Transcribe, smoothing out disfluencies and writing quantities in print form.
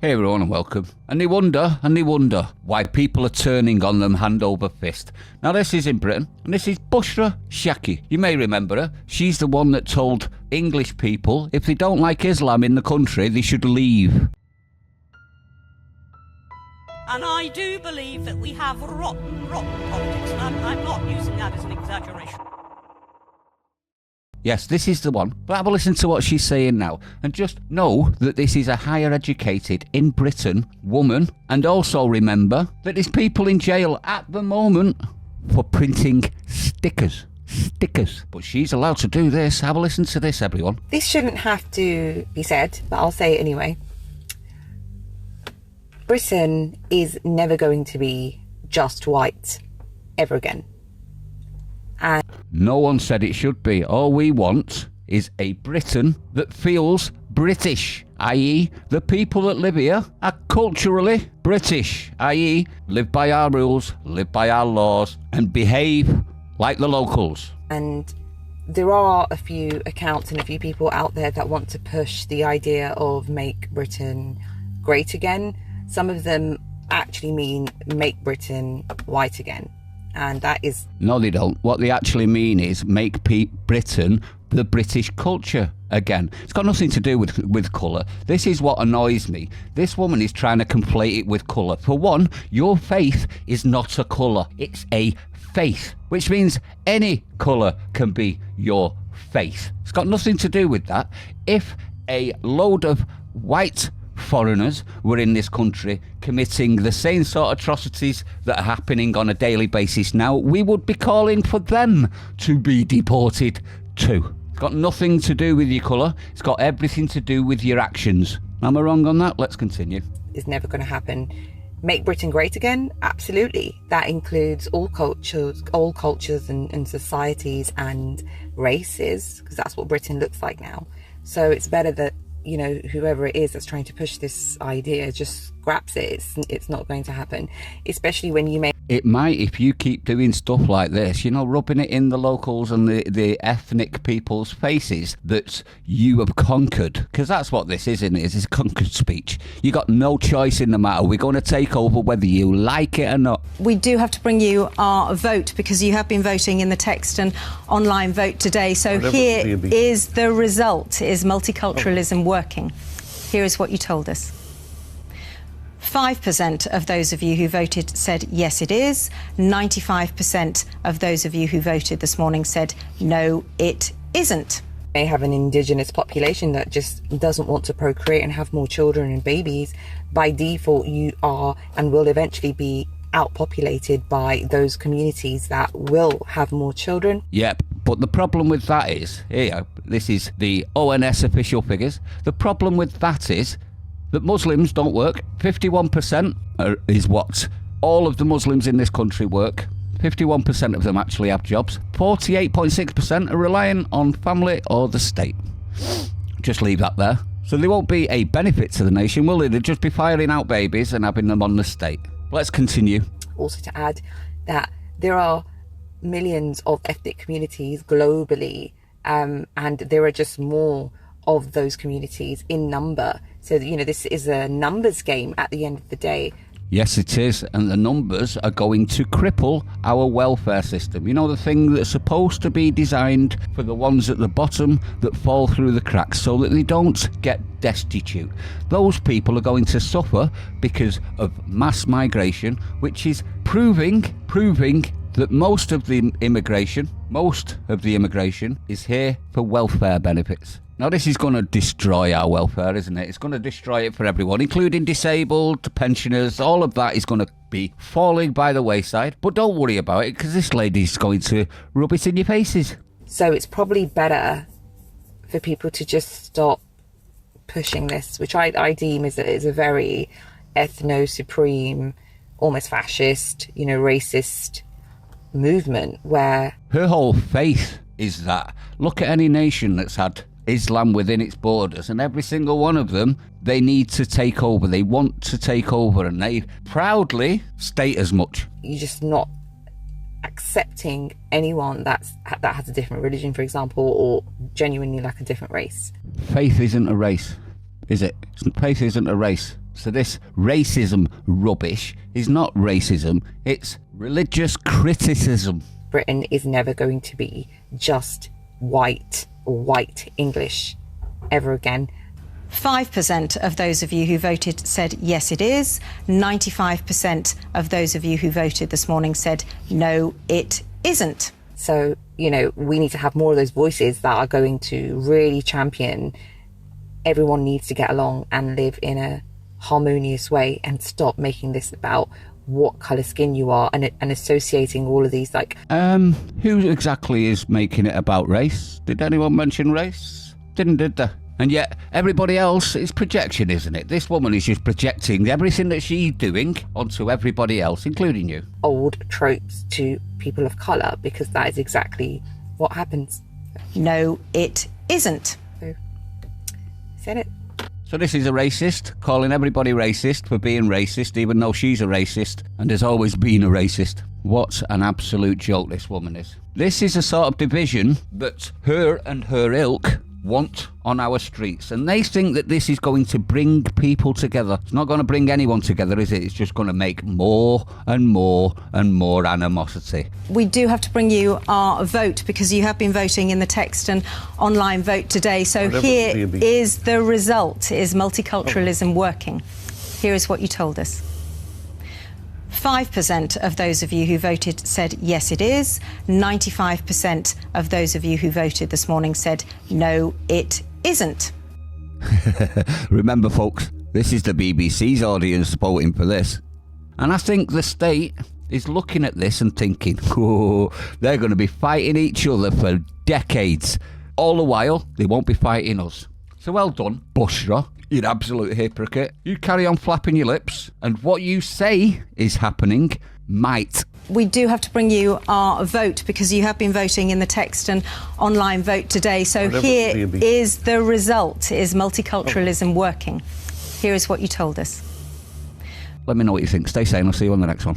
Hey everyone and welcome. And they wonder why people are turning on them hand over fist. Now this is in Britain, and this is Bushra Shaki. You may remember her. She's the one that told English people if they don't like Islam in the country, they should leave. And I do believe that we have rotten politics, and I'm not using that as an exaggeration. Yes, this is the one. But have a listen to what she's saying now. And just know that this is a higher educated, in Britain, woman. And also remember that there's people in jail at the moment for printing stickers. Stickers. But she's allowed to do this. Have a listen to this, everyone. This shouldn't have to be said, but I'll say it anyway. Britain is never going to be just white ever again. And no one said it should be. All we want is a Britain that feels British, i.e. the people that live here are culturally British, i.e. live by our rules, live by our laws, and behave like the locals. And there are a few accounts and a few people out there that want to push the idea of make Britain great again. Some of them actually mean make Britain white again. And that is... No, they don't. What they actually mean is make Britain the British culture again. It's got nothing to do with colour. This is what annoys me. This woman is trying to conflate it with colour. For one, your faith is not a colour. It's a faith, which means any colour can be your faith. It's got nothing to do with that. If a load of white foreigners were in this country committing the same sort of atrocities that are happening on a daily basis now, we would be calling for them to be deported too. It's got nothing to do with your colour. It's got everything to do with your actions. Am I wrong on that? Let's continue. It's never going to happen. Make Britain great again? Absolutely. That includes all cultures and societies and races, because that's what Britain looks like now. So it's better that, you know, whoever it is that's trying to push this idea just scraps it. It's not going to happen, especially when you make... It might if you keep doing stuff like this, you know, rubbing it in the locals and the ethnic people's faces that you have conquered. Because that's what this is, isn't it? It's conquered speech. You got no choice in the matter. We're going to take over whether you like it or not. We do have to bring you our vote because you have been voting in the text and online vote today. So here is the result. Is multiculturalism working? Here is what you told us. 5% of those of you who voted said yes, it is. 95% of those of you who voted this morning said no, it isn't. May have an indigenous population that just doesn't want to procreate and have more children and babies. By default, you are and will eventually be outpopulated by those communities that will have more children. Yep, but the problem with that is, here, this is the ONS official figures. The problem with that is that Muslims don't work. 51% is what all of the Muslims in this country work. 51% of them actually have jobs. 48.6% are relying on family or the state. Just leave that there. So they won't be a benefit to the nation, will they? They'll just be firing out babies and having them on the state. Let's continue. Also to add that there are millions of ethnic communities globally, and there are just more of those communities in number. So, you know, this is a numbers game at the end of the day. Yes, it is. And the numbers are going to cripple our welfare system. You know, the thing that's supposed to be designed for the ones at the bottom that fall through the cracks so that they don't get destitute. Those people are going to suffer because of mass migration, which is proving that most of the immigration is here for welfare benefits. Now, this is going to destroy our welfare, isn't it? It's going to destroy it for everyone, including disabled, pensioners. All of that is going to be falling by the wayside. But don't worry about it, because this lady's going to rub it in your faces. So it's probably better for people to just stop pushing this, which I deem is a very ethno-supreme, almost fascist, you know, racist movement where... Her whole faith is that. Look at any nation that's had Islam within its borders, and every single one of them, they need to take over. They want to take over, and they proudly state as much. You're just not accepting anyone that has a different religion, for example, or genuinely like a different race. Faith isn't a race, is it? Faith isn't a race. So this racism rubbish is not racism, it's religious criticism. Britain is never going to be just white or white English ever again. 5% of those of you who voted said yes, it is. 95% of those of you who voted this morning said no, it isn't. So, we need to have more of those voices that are going to really champion everyone needs to get along and live in a harmonious way, and stop making this about what colour skin you are and associating all of these who exactly is making it about race? Did anyone mention race? Did they? And yet everybody else is projection, isn't it? This woman is just projecting everything that she's doing onto everybody else, including you. Old tropes to people of colour, because that is exactly what happens. No, it isn't. So, said it. So this is a racist, calling everybody racist for being racist, even though she's a racist and has always been a racist. What an absolute joke this woman is. This is a sort of division that her and her ilk want on our streets, and they think that this is going to bring people together. It's not going to bring anyone together, is it? It's just going to make more and more and more animosity. We do have to bring you our vote, because you have been voting in the text and online vote today. So here is the result. Is multiculturalism working? Here is what you told us. 5% of those of you who voted said yes, it is. 95% of those of you who voted this morning said no, it isn't. Remember, folks, this is the BBC's audience voting for this. And I think the state is looking at this and thinking, oh, they're going to be fighting each other for decades. All the while, they won't be fighting us. So well done, Bushra. You absolute hypocrite. You carry on flapping your lips, and what you say is happening might. We do have to bring you our vote, because you have been voting in the text and online vote today. So here is the result. Is multiculturalism working? Here is what you told us. Let me know what you think. Stay sane. I'll see you on the next one.